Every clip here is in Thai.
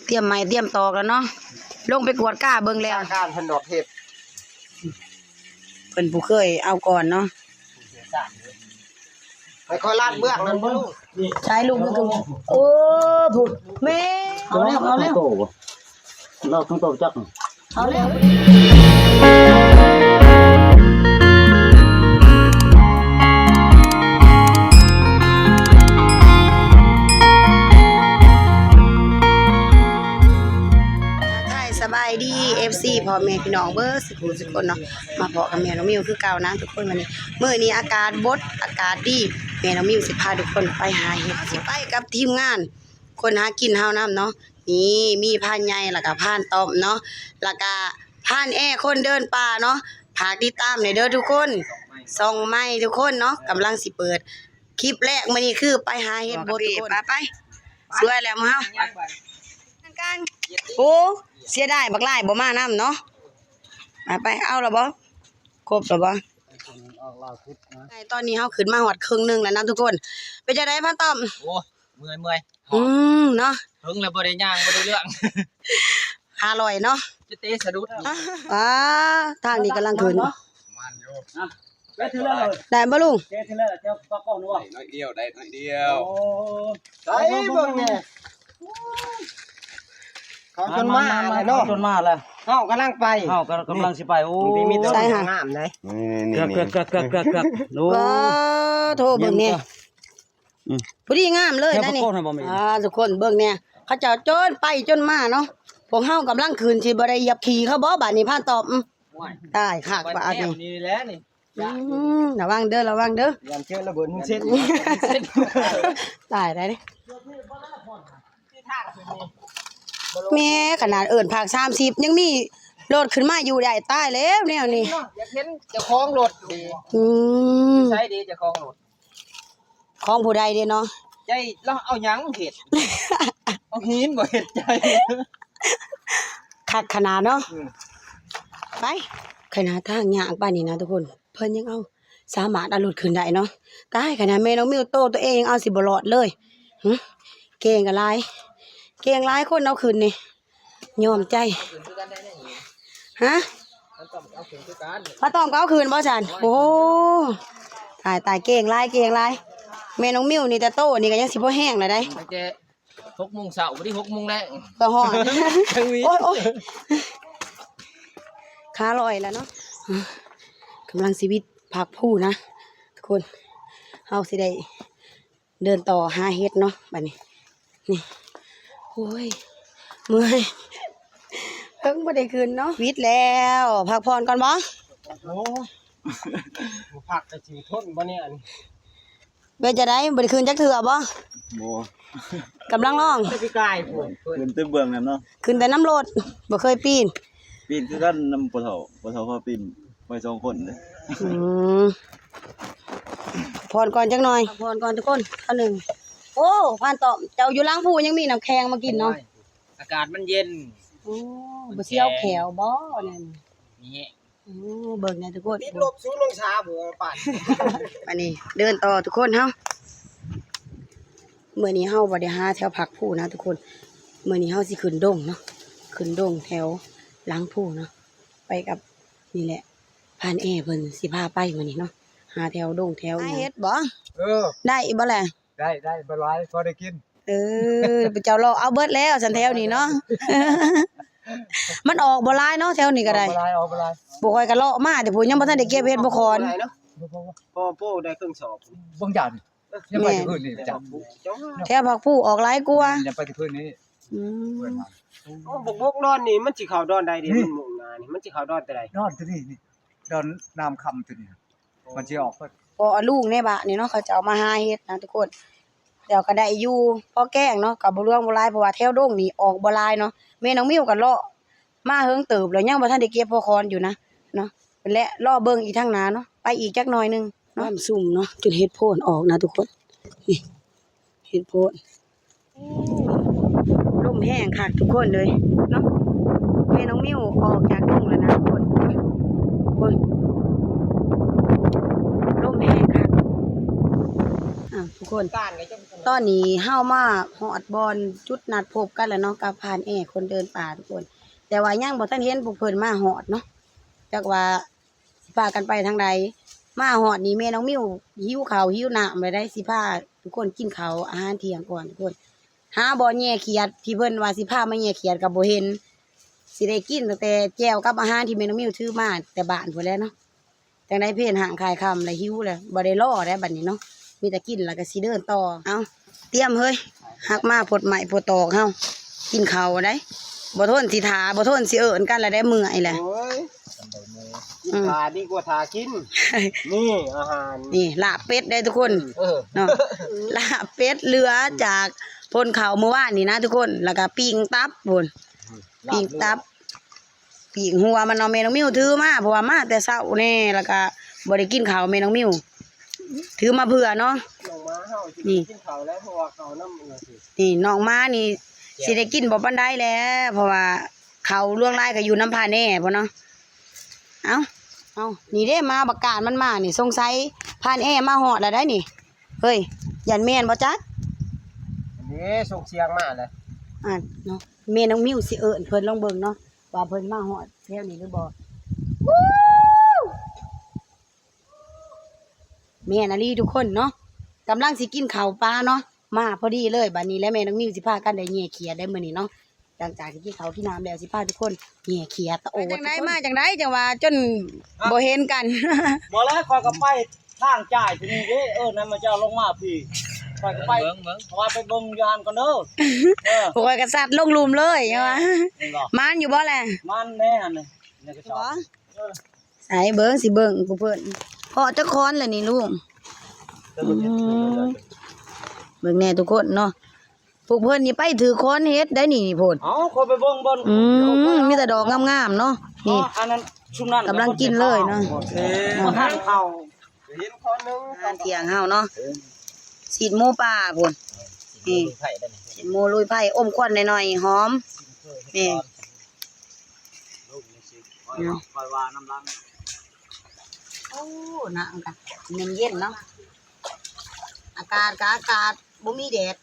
เตรียมไม้เตรียมตอกแล้วเนาะลงไปกวดก้าเบิ่งแล้วการพันดอกเห็ดเพิ่นผู้เคยเอาก่อนเนาะไปคอยลาดเบื้องนั่นบ่ลูกใช้ลูกมือกูผุดแม่เอาแล้วเราต้องโตจักเอาแล้วสบายดี FC พ่อแม่พี่น้องเบอร์สุกคนเนาะมาพอกับแม่น้องมิวคือเก่านะทุกคนวันนี้มื้อนี้อากาศบดอากาศดีแม่น้องมิวสิพาทุกคนไปหาเห็ดสิไปกับทีมงานคนหากินเฮานํเนาะนี่มีพานใหญ่แล้วก็พานต้อมเนาะแล้วก็พานแอคนเดินป่าเนาะฝากติดตามหน่อยเด้อทุกคนส่องไม้ทุกคนเนาะกำลังสิเปิดคลิปแรกมื้อนี้คือไปหาเห็ดบดทุกคนไปสวยแล้วมื้อเฮากันโอ้เสียดายบักหลายบ่มานํเนาะไปเอาล่ะบ่ครบแล้วบ่ตอนนี้เฮาขึ้นมาฮอดครึ่งนึงแล้วนะทุกคนเป็นจังได๋พ่อต้อมโอ้เมื่อยเนาะถึงแล้วบ่ได้ย่างบ่ได้เรื่อง500เนาะจะเตะสะดุดทางนี้กำลังขึ้นมันอยู่ได้บ่ลุงเจ๊ทีละเจ้าปากก้อนบ่น้อยเดียวได้น้อยเดียวโอ้ใส่เบิ่งเนี่ยเขาจนมาเนาะจนมาแล้วเฮากำลังไปเฮากำลังสิไปโอ้มีตัวงามไหนเกือกโอ้โทรเบิ่งเนี่ยพอดีงามเลยนะนี่ทุกคนเบิ่งเนี่ยเขาเจ้าจนไปจนมาเนาะพวกเฮากำลังคืนสิบ่ได้เหยียบขี่เขาบ่บาดนี้พานตอบตายคักบาดนี้นี่แหละนี่ระวังเด้อยันเชื่อระเบิดเส้นตายได้เด้แม่ขนาดเอิ้นภาค30ยังมีรถขึ้นมาอยู่ได้ตายแล้วแนวนี้อยากเห็นเจ้าของรถดีใช่ดีเจ้าของรถของผู้ใดเด้เนาะใจเราเอาหยังเฮ็ดเอาหินบ่เฮ็ดใจคักขนาดเนาะไปขนาดทางยากป่านนี้นะทุกคนเพิ่นยังเอาสามารถเอารถขึ้นได้เนาะตายขนาดแม่น้องมิวโตตัวเองยังเอาสิบ่รอดเลยเก่งก็หลายเก่งหลายคนเอาขึ้นนี่ยอมใจฮะป้าต้อมก็เอาคืนบ่ฉันโอ้ตายเก่งหลายแม่น้องมิวนี่แต่โตนี่ก็ยังสิบ่แห้งเลยได้ตั้งแต่6:00 นบ่ได้6:00 นแลงก็ฮอดโอ้ยขาลอยแล้วเนาะกำลังชีวิตพักผู้นะทุกคนเฮาสิได้เดินต่อหาเฮ็ดเนาะบัดนี้นี่โอ้ยเมื่อยเพิ่งบ่ได้คืนเนาะวิทย์แล้วพักผ่อนก่อนบ่โอ้ผักจะสิทนบ่เนี่ยเป็นจะได้บ่ได้คืนจักเทื่อบ่กำลังร้องพี่กายขึ้นตึ้งเบื้องนั่นเนาะขึ้นแต่น้ำรถบ่เคยปีนคือกันนำปะเฒ่าพาปีนไป2คนเด้ผ่อนก่อนจักหน่อยผ่อนก่อนทุกคนข้อหนึ่งโอ้ผ่านต่อเจ้าอยู่ล้างผู้ยังมีน้ำแข็งมากินเนาะอากาศมันเย็นโอ้บ่เสียวแขวบ่นั่นนี่เบิ่งนะทุกคนติดลบสูงลงช้าบ่ปานอันนี้เดินต่อทุกคนเฮามื้อนี้เฮาบ่ได้หาแถวผักผู้นะทุกคนมื้อนี้เฮาสิขึ้นดงเนาะขึ้นดงแถวหลังผู้เนาะไปกับนี่แหละพานแอเพิ่นสิพาไปมื้อนี้เนาะหาแถวดงแถวเฮ็ดบ่ได้บ่แหละได้บ่หลายพอได้กินไปเจ้ารอเอาเบิดแล้วสันแถวนี้เนาะมันออกบ่หลายเนาะแถวนี้ก็ได้บ่หลายออกบ่หลายบ่ค่อยก็เลาะมาแต่ผู้ยังบ่ทันได้เก็บเฮ็ดบ่คอนโป้ได้ครึ่งสอบบ่อย่างยังไปที่พื้นนี่จับแถวผักผู้ออกหลายกว่ายังไปที่พื้นนี้บกนอนนี่มันสิเข้าดอนใดดิมันมุ่งหน้านี่มันสิเข้าดอนแต่ใดดอนตัวนี้นี่ดอนน้ำคำตัวนี้มันสิออกพอลูกในบะนี่เนาะเขาจะเอามาหาเฮ็ดนะทุกคนเดี๋ยวก็ได้อยู่พอแกล้งเนาะก็บ่เรื่องบ่หลายเพราะว่าแถวดงนี่ออกบ่หลายเนาะแม่น้องมิวก็เลาะมาเฮิงเติบแล้วยังบ่ทันได้เก็บพอคอนอยู่นะเนาะเป็นและรอเบิ่งอีกทางหน้าเนาะไปอีกจักหน่อยนึงเนาะซุ่มเนาะจนเฮ็ดโพนออกนะทุกคนนี่เฮ็ดโพนลมแห้งคักทุกคนเลยเนาะแม่น้องมิวออกจากดงแล้วนะทุกคนลมแห้งคักทุกคน คน การก็จะ ตอนนี้เฮามาฮอดบอนจุดนัดพบกันแล้วเนาะกับผ่านแอคนเดินป่าทุกคน แต่ว่ายังบ่ทันเห็นพวกเพิ่นมาฮอดเนาะจักว่าสิพากันไปทางใดมาฮอดนี่แม่น้องมิวหิวข้าวหิวน้ำเลยได้สิพาทุกคนกินข้าวอาหารเที่ยงก่อนทุกคนหาบ่อแย่เขียดที่เพิ่นว่าสิพามาแย่เขียดก็บ่เห็นสิได้กินตั้งแต่แจ่วกับอาหารที่แม่น้องมิวถือมาแต่บ้านพุ่นแหล้วเนาะจังได๋เพิ่นห่างคายค่ำแล้วหิวแล้วบ่ได้รอได้บัดนี้เนาะมีแต่กินแล้วก็สิเดินต่อเอาเตรียมเฮ้ยหักมาพดใหม่พดตอกเฮากินข้าวได้บ่ทนสิทาบ่ทนสิเอิ้นกันแล้วได้เมื่อยแหละ โอ้ย อืม ทาดีกว่าทากิน นี่อาหาร นี่ลาบเป็ดได้ทุกคน เออ เนาะลาบเป็ดเหลือจากพนเขาเมื่อวานนี่นะทุกคนแล้วก็ปิ้งตับพุ่นปิ้งตับปิ้งหัวมันเนาะแม่น้องมิวถือมาเพราะว่ามาแต่เช้าแน่แล้วก็บ่ได้กินข้าวแม่น้องมิวถือมาเผื่อเนาะ น้องม้าเฮาสิ นี่ กินข้าวแล้วเพราะว่าข้าวน้ำเอือสิ นี่น้องมานี่สิได้กินบ่ปานใดแล้ว เพราะว่าเขาล่วงลายก็อยู่น้ำพาแน่พุ่นเนาะเอานี่เด้มาประกาศมันมานี่สงสัยพานแอมาฮอดแล้วได้นี่เฮ้ยยันแม่นบ่จ๊ะ นี่ส่งเสียงมาเลย เนาะแม่น้องมิวสิเอิ้นเพิ่นลองเบิ่งเนาะว่าเพิ่นมาฮอดแถวนี้หรือบ่แม่นาลีทุกคนเนาะกำลังสิกินข้าวปลาเนาะมาพอดีเลยบัดนี้แล้วแม่น้องมิวสิพากันได้แย่เขียดได้มื้อนี้เนาะหลังจากที่กินข้าวกินน้ำแล้วสิพาทุกคนแย่เขียดตะโอจังไดมาจังไดจังว่าจนบ่เห็นกัน บ่แล้วคอยก็ไปทางจ่ายที่นี่เด้นั่นมันจะลงมาพี่คอยก็ไปว่าไปเบิ่งยานก่อนเด้อพวกข้อยก็สัตว์ลงหลุมเลยใช่ปะ นี่บ่ มานอยู่บ่แหละ มันแน่หั่นนี่นี่ก็ชอบ ใส่เบิ่งสิเบิ่งกูเพิ่นเพาะจักค้อนแล้วนี่ลูกเบิ่งแน่ทุกคนเนาะพวกเพิ่นนี่ไปถือค้อนเฮ็ดได้นี่โพด เอ้าคอยไปเบิ่งเบิ่ง มีแต่ดอกงามๆเนาะนี่ อันนั้นชุมนั้น กำลังกินเลยเนาะ มาทานข้าว เห็นคนนึง อาเที่ยงเฮาเนาะสีดหมูป่าพุ่นนี่สีดหมูลุยไผ่อมควันหน่อยๆหอมนี่ คอยว่าน้ำลัง โอ้น่ะเย็นๆเนาะอากาศก็อากาศบ่มีแดด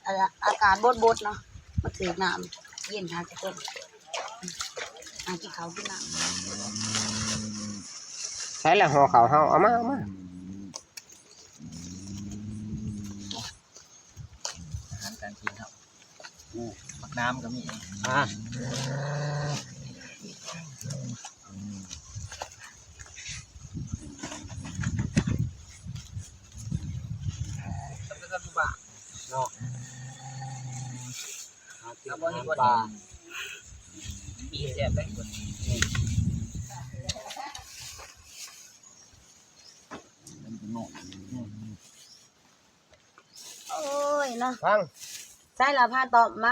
อากาศบดๆเนาะมาถือน้ำเย็นทานทุกคนกินข้าวกินน้ำ ใช้แล้วห่อข้าวเฮาเอามา อาหารการกินครับผักน้ำก็มีเนาะ แล้วก็นี่ปลาปีแซ่บได้คนโอ้ยเนาะ ฟัง ใช่แล้วพาตอบมา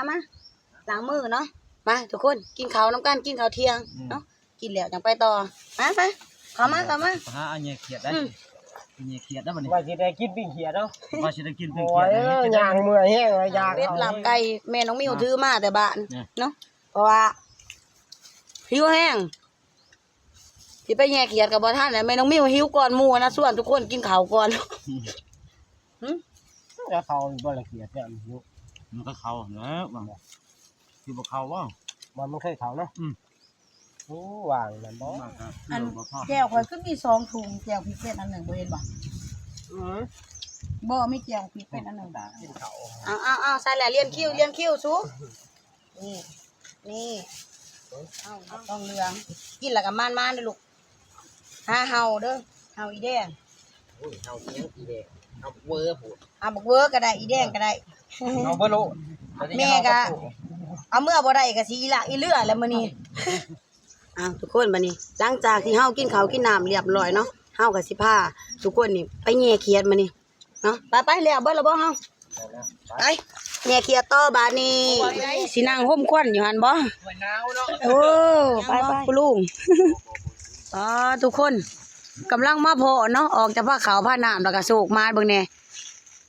ล้างมือเนาะมาทุกคนกินข้าวน้ำกันกินข้าวเที่ยงเนาะกินแล้วจังไปต่อไปเข้ามา หาอันเนี้ยเขียดได้อันเนี้ยเขียดได้บ่นี่ ว่าสิได้กินปิ้งเขียดเนาะ ว่าสิได้กินเป็น โอ้ เขีย ย ด ย่างเมื่อยแห้งเลยย่าง เป็ดลาบไก่แม่น้องมิวถือมาแต่บ้านเนาะเพราะว่าหิวแห้งที่ไปแย่เขียดกับบ่ท่านแม่น้องมิวหิวก่อนหมู่นะส่วนทุกคนกินข้าวก่อน แล้วเขาบ่ละเขียดเนี่ยอยู่ มันก็เข้าเนาะบางที่บ่เข้าว่า มันเคยเขาเนาะโอ้วางนั่นบ่ อันแก้วข่อยขึ้นมี2ถุงแก้วพริกเป็ดอันหนึ่งบ่เห็นบ่บ่มีแก้วพริกเป็ดอันหนึ่งเอาใส่แล้วเลียนคิ้วสุนี่เอาต้องเหลืองกินแล้วก็ม่านๆเด้อลูกหาเห่าเด้อเห่าอีแดง โอ้ยเฮาเลี้ยงอีเด้เฮาเวอร์พูด เอาบักเวอร์ก็ได้อีแดงก็ได้ เฮาบ่รู้ แม่ก็เอาเมื่อบ่ได้ก็สิอีหละอีเลือแล้วมื้อนี้ ทุกคนบัดนี้หลังจากที่เฮากินข้าวกินน้ำเรียบร้อยเนาะเฮาก็สิพาทุกคนนี่ไปแย่เขียดมื้อนี้เนาะไปแล้วเบิดแล้วบ่เฮาไปแย่เขียดต่อบาดนี้สินั่งห่มควันอยู่หั่นบ่ หนาวเนาะ โอ้ไปคุณลุงทุกคนกำลังมาเพาะเนาะออกจากผ้าขาวผ้าน้ำแล้วก็โศกมาเบิ่งแน่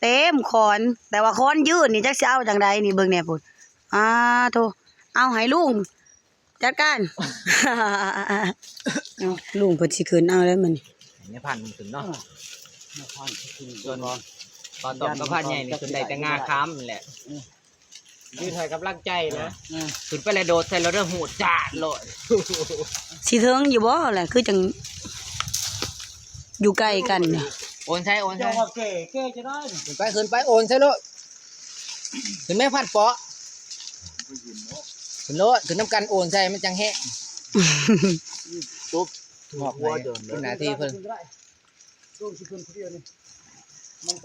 เต็มขอนแต่ว่าขอนยืดนี่จักสิเอาจังใดนี่เบิ่งแน่พุ่นโธ่เอาให้ลุงจัดการ ลุงเพิ่นสิขึ้นเอาแล้วมัน เนี่ยพันถึงเนาะพันขึ้นจนบ่ ปลาตอบกับพันใหญ่นี่ขึ้นได้แต่งาค้ำนั่นแหละ ยืนให้กำลังใจนะ ขึ้นไปแล้วโดดใส่รถเรื่องหูจาดโลด สิเทิงอยู่บ่แหละคือจังอยู่ใกล้กันเนี่ย โอนใช้โอนใช้ เจ้าว่าเก๋จะได้ ขึ้นไปโอนใช่โลดขึ้นแม่พัดเปาะขึ้นโลดขึ้นน้ำกันโอนใช่มันจังแห้งตุ๊บหอกไปขึ้นหน้าที่เพิ่น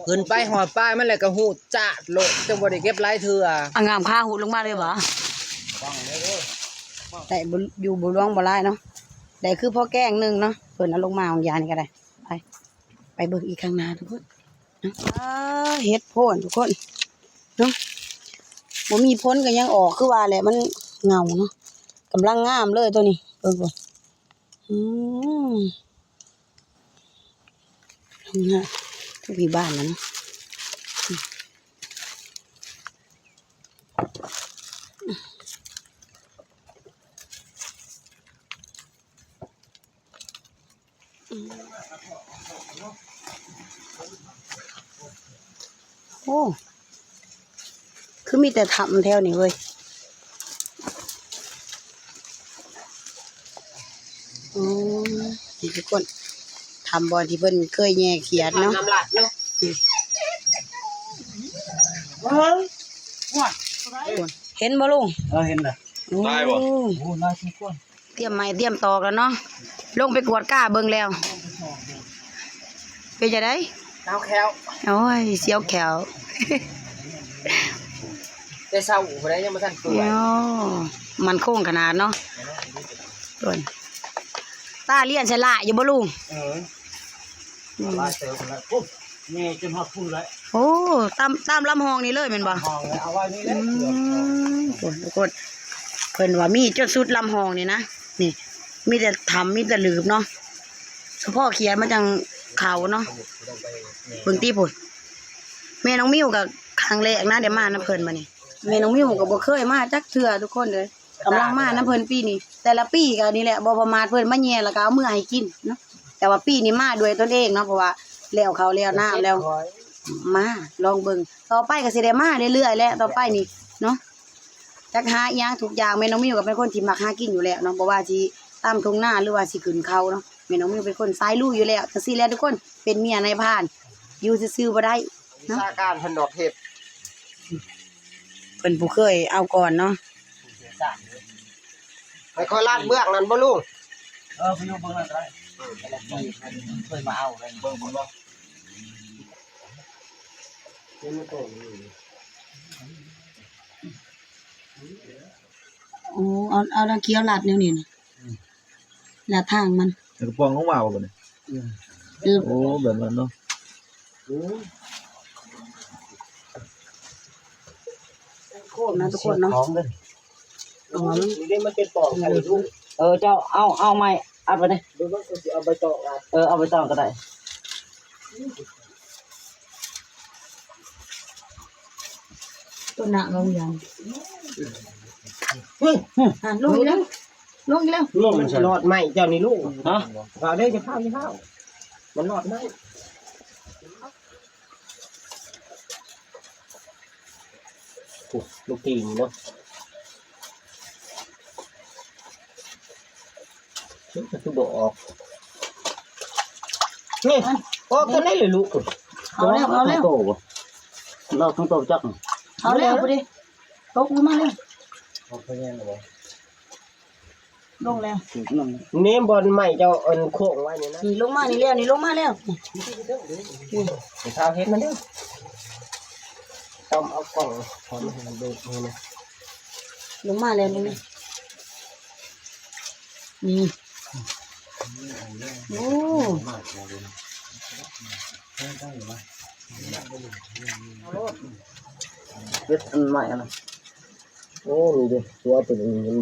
ขึ้นไปหอดป้ายมันแหละก็หูจาดโลดจังบ่ได้เก็บหลายเทื่อ อ่ะงามค่าหูลงมาเลยบ่แต่บ่อยู่บ่ร่วงบ่ลายเนาะได้คือพ่อแกล้งหนึงเนาะเพิ่นเอาลงมาของยานี่ก็ได้ไปเบิ่งอีกข้างหน้าทุกคนเนาะเฮ็ดโพนทุกคนเนาะบ่มีพ้นก็ยังออกคือว่าแหละมันเงาเนาะกำลังงามเลยตัวนี้เบิ่งก่อนนะทุกที่บ้านแล้วเนาะโอ้คือมีแต่ทำแถวนี้เว้ยนี่ทุกคนทำบอลที่เพิ่นเคยแย่เขียนเนาะ น้ำหลัดเนาะ เห็นบ่ลุง เห็นเลย ได้บ่ โอ้น่าสมควร เตรียมไม้เตรียมตอกแล้วเนาะลงไปกวดก้าเบิ่งแล้วเป็นจะได้ น้ำแคว โอ้ยเสียวแขว แต่เศร้าบ่ได้ยังบ่ทันเปื่อย โอ้มันโค้งขนาดเนาะต้นตาเลี้ยนใส่ละอยู่บ่ลุง ลายเติมแล้วปุ๊บนี่จนฮอดพุ่นเลย โอ้ตามลำห้องนี่เลยแม่นบ่ ห้องเลยเอาไว้นี่แหละ ทุกคนเพิ่นว่ามีจนสุดลำห้องนี่นะนี่มีแต่ทำมีแต่ลืบเนาะเฉพาะเขียนมาจังเขาเนาะเบิ่งตีพุ่นแม่น้องมิวกับครั้งแรกนะเดี๋ยวมาน้ำเพิ่นมานี่แม่น้องมิวก็บ่เคยมาจักเทื่อทุกคนเลยกำลังมาน้ำเพิ่นปีนี้แต่ละปีก็นี่แหละบ่ประมาทเพิ่นมาแย่แล้วก็เอามื้อให้กินเนาะแต่ว่าปีนี้มาด้วยตนเองเนาะเพราะว่าแล้วเขาวแล้วน้ำแล้วมาลองเบิ่งต่อไปก็สิได้มาเรื่อยๆแหละต่อไปนี่เนาะจักหาอีหยังทุกอย่างแม่น้องมิวก็เป็นคนที่มักหากินอยู่แล้วเนาะบ่ว่าสิตามทุ่งนาหรือว่าสิขึ้นเขาเนาะแม่น้องมิวเป็นคนสายลุยอยู่แล้วจังซี่แหละทุกคนเป็นเมียนายพรานอยู่ซื่อๆบ่ได้ วิชาการเพิ่นดอกเห็ด เพิ่นผู้เคยเอาก่อนเนาะ ไปขอลาดเบื้องนั้นบ่ลุง ไปอยู่เบิ่งนั่นได้เคยมาเอาอะไรเบิ่งบ่ โอ้เอาทางเคี้ยวลัดแนวนี้นะลัดทางมัน กระป๋องของว่าวบ่เนี่ยโอ้แบบนั้นเนาะ นะทุกคนเนาะ ของเลย อ๋อ นี่ได้มันเป็นปอกกันลุง เจ้าเอาไม้อัดไปนี่ ดูว่าสิเอาใบตองอัด เอาไปต่อก็ได้ ต้นหน้าลงยังลงอีกแล้วลงอีกแล้ว นี่มันสิรอดไหมเจ้านี่ลูก ฮะ เอาเด้อจะพามันรอดไหมโอ้ลูกตีนเนาะชุดจะบอกออกนี่ออกกันได้เลยลูก เอาแล้วเอาแล้ว โตบ่เราทั้งโตจัก เอาแล้วพอดีตกลงมาแล้ว เอาไปยังบ่ ลงแล้ว นี่บอลใหม่เจ้าเอินโค้งไว้นี่นะ นี่ลงมานี่แล้วนี่ลงมาแล้ว เท้าเฮ็ดมันเด้อต้องเอากล่องพร้อมให้มันดูนี่นะ ลงมาแล้วลงมานี่โอ้ เฮ็ดอันใหม่อันนั้น โอ้นี่ดิตัวเป็นอย่างนี้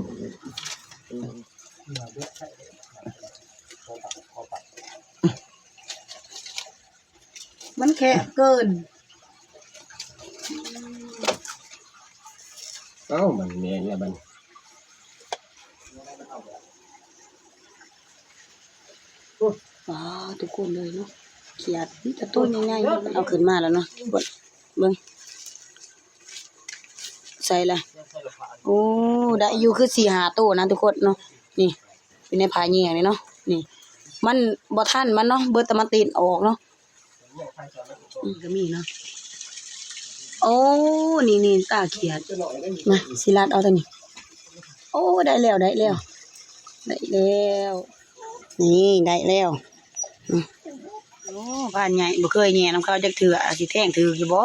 มันแคบเกิน เอ้ามันเมียเนี่ยมัน ว้าทุกคนเลยเนาะ ขียดนี่จะตัวใหญ่ๆเอาขึ้นมาแล้วเนาะเบิ่งใส่ละโอ้ได้อยู่คือ4-5ตัวนะทุกคนเนาะนี่เป็นในผาแยงนี่เนาะนี่มันบ่ทันมันเนาะเบิดแต่มันตีนออกเนาะก็มีเนาะโอ้นี่ตาเขียดมาสิลัดเอาตัวนี้โอ้ได้แล้วนี่ได้แล้วโอ้บ้านใหญ่บ่เคยแย่นำเขาจักเทื่อสิแทงถืออยู่บ่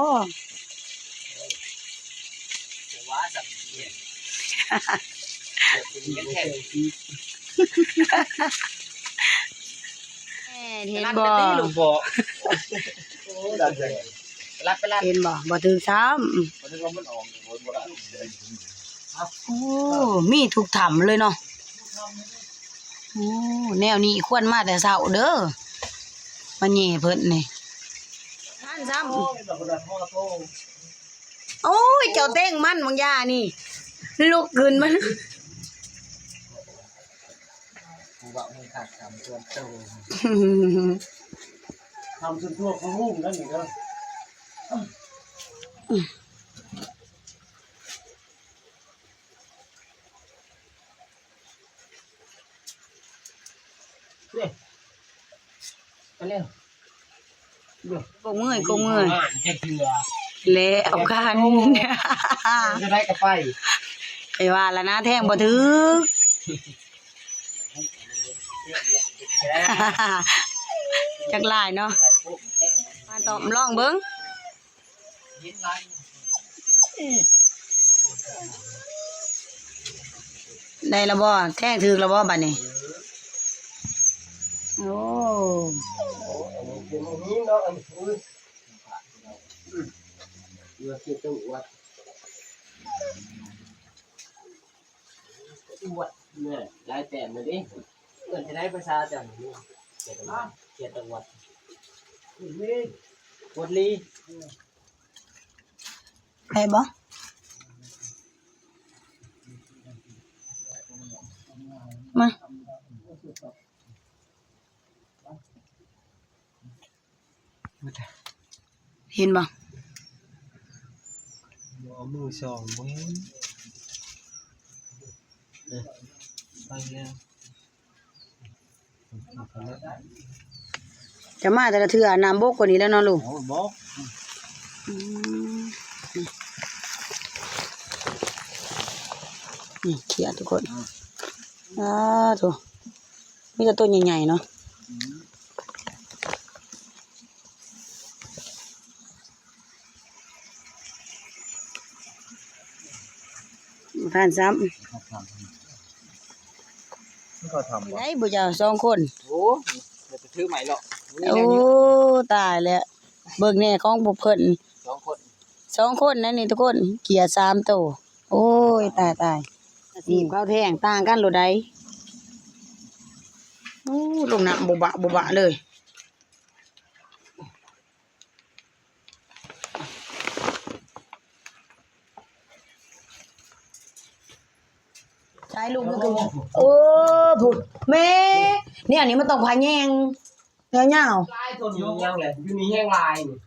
เห็นบ่ ลูกบ่รับไปรับ เห็นบ่ถึงซ้ำโอ้มีทุกถ้ำเลยเนาะโอ้แนวนี้ควรมาแต่เช้าเด้อมาแย่เพิ่นนี่ท่านซ้ำโอ้ยเจ้าเต้งมันบางย่านี่ลุกขึ้นมัน ทำจนทั่วเขาหุ้มนั่นนี่เด้อ ไปเร็ว กูเมื่อย จะเกลือ แล้วกัน จะได้กระไป ไปว่าแล้วนะแท่งบ่ถึก จักหลายเนาะมาตอมลองเบิ่งได้แล้วบ่แท่งถึกแล้วบ่บัดนี้โอ้ นี่เนาะเรือเกี่ยวกับวัดเนี่ยลายแต้มเลยดิเกิดจะได้ภาษาจังนี่เกี่ยวกับวัดวัดลี ได้บ่มาเห็นบ่ เอามือสองมือไปแล้ว จะมาแต่ละเทื่อน้ำบกกว่านี้แล้วเนาะลูก โอ้บอก นี่เขียดทุกคนโถมีแต่ตัวใหญ่ๆเนาะทานซ้ำ เขาทำ ไหนบ่เจ้า2 คน โอ้เดี๋ยวจะถือใหม่หรอก โอ้ตายแล้วเบิ่งแน่ของบ่เพิ่น 2 คน นั่นนี่ทุกคนเกียร์3ตัวโอ้ยตายสีข้าวแท่งต่างกันโลดใดโอ้ลงน้ำบ่บะเลยใช้ลูกมันก็ผุดแม่เนี่ยนี่มันต้องพาแยงยาว ลายตัวนี้ยังไงอยู่นี่แห้งลายนี่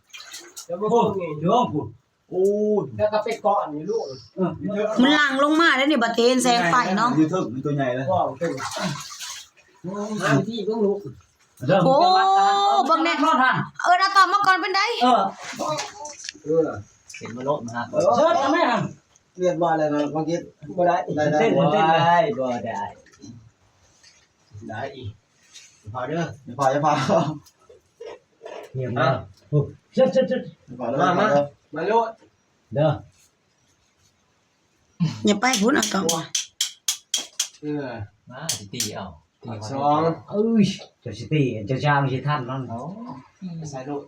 แล้วก็พวกนี้ เยอะพุ่นโอ้ แล้วก็ไปเกาะนี่ลูก ๆมันหลั่งลงมาแล้วนี่บัดเทนแสงไฟเนาะ ยูทูบมีตัวใหญ่เลย ก็เป็นที่เพิ่งรู้ โอ้เบิ่งแน่เอาตอบมาก่อนเป็นได เห็นมันลดนะฮะเชิดทำไมฮะ เรียนว่าอะไรนะเมื่อกี้ บ่ได้ ได้ เต้น ได้ บ่ได้ ได้อีก พาเด้ออย่าพา เงียบนะเชิด มาโลด เด้อ อย่าไปพุ่นเอาต่อ มาตีเอา สอง เอ้ยเจ้าสิตีเจ้าชามสิท่านนั่น ใส่โลด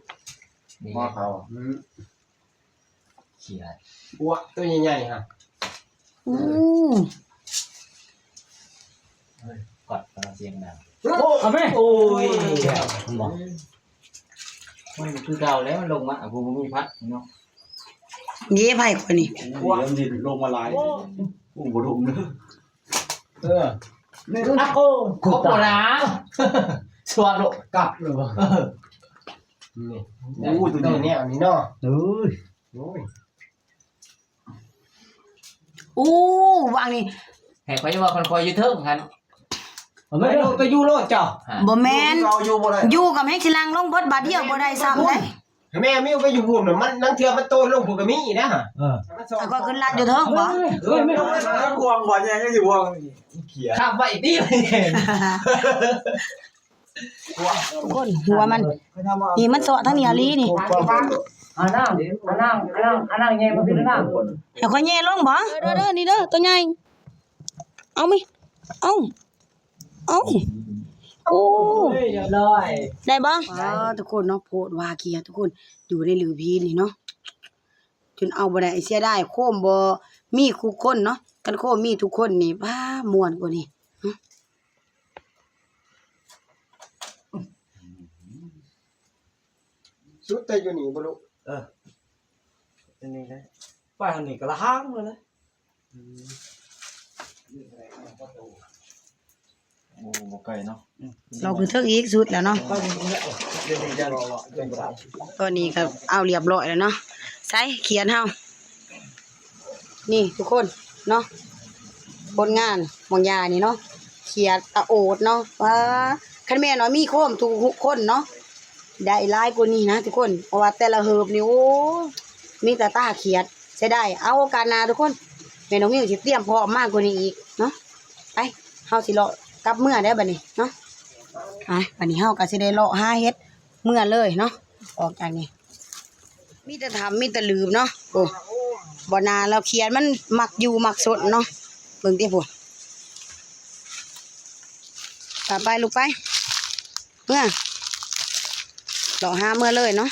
ว่าเขา เขียด ปัวตัวใหญ่ๆฮะ กดเสียงดัง โอ้เอาไหมโอ้ย บอกมันคือเก่าแล้วมันลงมากูมีพัดเนาะ เย้ไผ่คนนี้ เริ่มดิลงมาลายโอ้โหดุมเนอะ นี่โอ้ ครบหมดนะชัวร์โลกลับเลย นี่โอ้ตัวนี้อันนี้เนาะ เอ้ย โอ้ย อู้วางนี่ ให้ข่อยว่าคนคอยอยู่เทิงหั่น เอา ไป ไม่ ดูไปอยู่โลดเจ้า บ่แม่น เราอยู่บ่ได้ อยู่กับให้สิลังลงเบิดบาดเดียวบ่ได้ซ้ำเด้ แม่มิวไปอยู่หุ่นน่ะมันนั่งเทื่อมันโตลงผู้ก็มีนะฮะ แต่ก็ขึ้นลาดอยู่เทิงบ่ ไม่เอา ห่วงบ่ยังก็อยู่ห่วงเขีย ข้ามไว้อีกทีเลย ทุกคนหัวมันนี่มันเสาะทั้งนี้อะลีนี่ นั่งแย่มาพี่นั่ง ให้ค่อยแย่ลงบ่เด้อนี่เด้อตัวใหญ่เอามิเอาโอ้ เรียบร้อย ได้บ่ทุกคนเนาะโพดว่าเกียทุกคนอยู่ในหลือพีนี่เนาะจนเอาบ่ได้เสียดายโคมบ่มีคู่คนเนาะกันโคมมีทุกคนนี่บ้าม่วนกว่านี้ สุดแต่อยู่นี่บ่รู้ อันนี้นะไปทางนี้ก็ละห้างเลยนะ โอ้บ่ไกลเนาะ เราคือเทิงอีกสุดแล้วเนาะ เดี๋ยวจะรอเดี๋ยว ตอนนี้ก็เอาเรียบร้อยแล้วเนาะใส่เขียนเฮานี่ทุกคนเนาะผลงานบางยานี่เนาะเขียนตะโอดเนาะว่าคันแม่นว่ามีโคมทุกคนเนาะได้หลายกว่านี้นะทุกคนเพราะว่าแต่ละเหิบนี่โอ้มีแต่ตาเขียดใช้ได้เอาโอกาสหน้าทุกคนแม่น้องมิวสิเตรียมพร้อมมากกว่านี้อีกเนาะไปเฮาสิเลาะกลับเมื่อได้บัดนี้เนาะไปบัดนี้เฮาก็สิได้เลาะหาเฮ็ดเมื่อเลยเนาะออกจากนี้มีแต่ทำมีแต่ลืมเนาะโอ้บ่นานแล้วเขียนมันมักอยู่มักสดเนาะเบิ่งติพุ่นไปลูกไปเมื่อเลาะหาเมื่อเลยเนาะ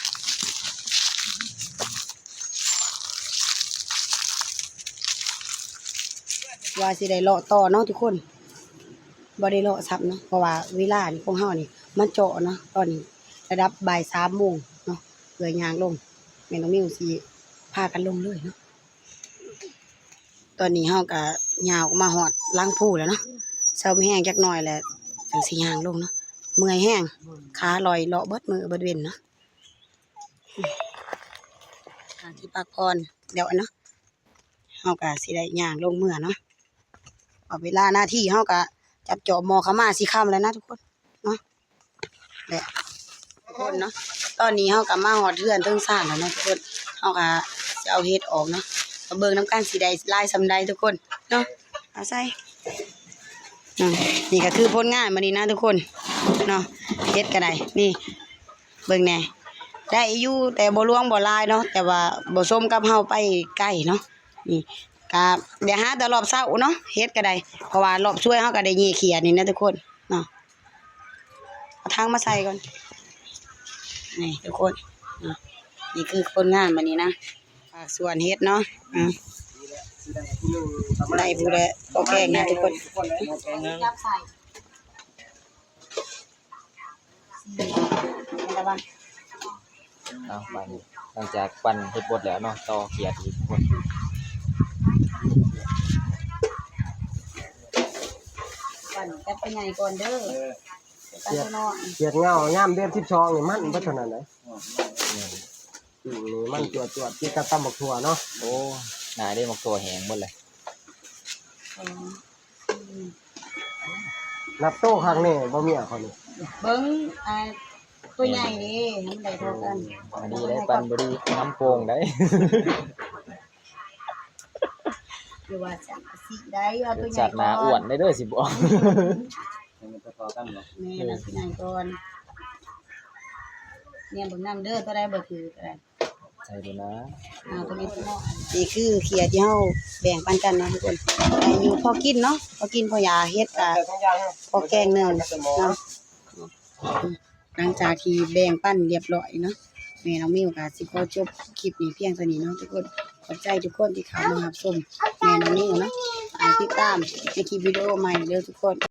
ว่าสิได้เลาะต่อเนาะทุกคนบ่ได้เลาะซับเนาะเพราะว่าเวลานี่ของเฮานี่มันเจาะเนาะตอนนี้ระดับบ่าย 3 โมงเนาะเพื่อย่างลงแม่น้องมิวสิพากันลงเลยเนาะตอนนี้เฮาก็ย่าวมาฮอดล้างผู้แล้วเนาะเช้ามีแห้งจักหน่อยแล้วจังสิย่างลงเนาะเมื่อยแห้งขาลอยเลาะเบิดมือเบิดเว้นเนาะที่พักผ่อนเดี๋ยวเนาะเฮาก็สิได้ย่างลงเมื่อเนาะเอาเวลาหน้าที่เฮาก็จับจอบหมอเข้ามาสิค่ำแล้วนะทุกคนเนาะแหละทุกคนเนาะตอนนี้เฮาก็มาฮอดเรือนเทิงซ่านแล้วเนาะทุกคนเฮาก็สิเอาเฮ็ดออกเนาะมาเบิ่งน้ำกันสิได้ลายซำใดทุกคนเนาะเอาใส่นี่ก็คือผลงานมื้อนี้นะทุกคนเนาะเฮ็ดก็ได้นี่เบิ่งแหน่ได้อยู่แต่บ่ลวงบ่ลายเนาะแต่ว่าบ่สมกับเฮาไปใกล้เนาะนี่ก็เดี๋ยวหาแต่รอบเช้าเนาะเฮ็ดก็ได้เพราะว่ารอบช่วยเฮาก็ได้ยีเขียนี่นะทุกคนเนาะเอาทางมาใส่ก่อนนี่ทุกคนนี่คือผลงานมื้อนี้นะฝากส่วนเฮ็ดเนาะได้ผู้ใดก็แกงนะทุกคนจับใส่ระวัง เอาไปหลังจากปั่นเฮ็ดบดแล้วเนาะต่อเขียดอีกคน ปั่นแป๊บไปไงก่อนเด้อไปข้างนอก เกียดเงายามเดือน12นี่มันบ่เท่านั้นเลยนี่มันจวดๆที่กระตำบักถั่วเนาะ โอ้หนาได้หมกตัวแหงหมดเลย นับโต๊ะข้างนี่บ่มีอ่ะเขานี่ เบิ้งตัวใหญ่ดิมันได้เท่ากัน อันนี้ได้ปั่นบ่ดีน้ำโป่งได้ หรือว่าจับสิได้เอาตัวใหญ่ จัดหนาอ้วนได้เด้อสิบอก มันจะพอกันเหรอ แม่นะตัวใหญ่ก่อนเนี่ยเบิ่งน้ำเด้อตัวใดบ่คือตัวใด ใช่ดูนะ ตัวนี้ตัวน้อยนี่คือเขียดที่เฮาแบ่งปันกันนะทุกคนได้อยู่พอกินเนาะพอกินพอยาเฮ็ดก็ แต่ทั้งอย่าง พอแกงเนื้อเนาะหลังจากที่แบ่งปั้นเรียบร้อยเนาะแม่น้องมิวก็สิขอจบคลิปนี้เพียงเท่านี้เนาะทุกคนขอบใจทุกคนที่เข้ามารับชมแม่น้องมิวเนาะติดตามในคลิปวิดีโอใหม่เด้อทุกคน